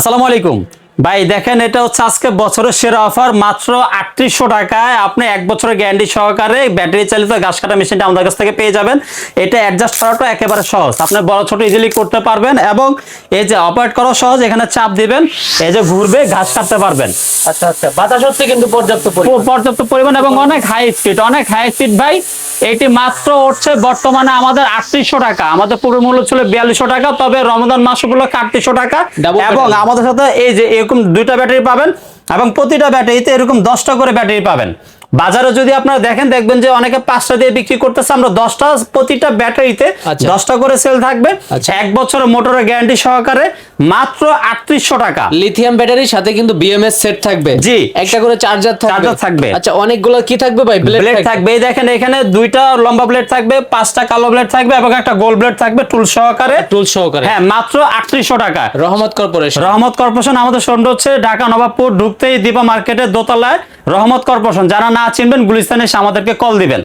আসসালামু আলাইকুম ভাই, দেখেন এটা হচ্ছে আজকে বছরের সেরা অফার। মাত্র 3800 টাকায় আপনি 1 বছরের গ্যারান্টি সহকারে ব্যাটারি চালিত ঘাস কাটা মেশিনটা আমাদের কাছ থেকে পেয়ে যাবেন। এটা অ্যাডজাস্ট করাটা একেবারে সহজ, আপনি বড় ছোট ইজিলি করতে পারবেন এবং এই যে অপারেট করা সহজ। এখানে চাপ দিবেন, এই যে ঘুরবে, ঘাস কাটতে পারবেন। আচ্ছা আচ্ছা, বাতাস হচ্ছে কিন্তু পর্যাপ্ত পরিমাণ এবং অনেক হাই স্পিড ভাই। এটি মাত্র উঠছে বর্তমানে আমাদের 3800 টাকা। আমাদের পুরো মূল্য ছিল 4200 টাকা, তবে রমজান মাস উপলক্ষে 3800 টাকা। এবং আমাদের সাথে এই যে এরকম দুইটা ব্যাটারি পাবেন এবং প্রতিটা ব্যাটারিতে এরকম 10টা করে ব্যাটারি পাবেন। বাজারে যদি আপনারা দেখবেন যে অনেকে 5টা দিয়ে বিক্রি করতেছে, আমরা 10টা, প্রতিটা ব্যাটারিতে 10টা করে সেল থাকবে। 1 বছরের মোটরের গ্যারান্টি সহকারে মাত্র 3800 টাকা। লিথিয়াম ব্যাটারির সাথে কিন্তু বিএমএস সেট থাকবে, জি, একটা করে চার্জার থাকবে। আচ্ছা, অনেকগুলো কি থাকবে ভাই? ব্লেড থাকবে। এই দেখেন এখানে 2টা লম্বা ব্লেড থাকবে, 5টা কালো ব্লেড থাকবে এবং একটা গোল ব্লেড থাকবে টুল সহকারে। হ্যাঁ, মাত্র 3800 টাকা। রহমত কর্পোরেশন আমাদের শোরুমটা হচ্ছে ঢাকা নবাবপুর ঢুকতেই দীপা মার্কেটের দোতলায় রহমত কর্পোরেশন। যারা না চিনবেন গুলিস্তানে এসে আমাদেরকে কল দিবেন।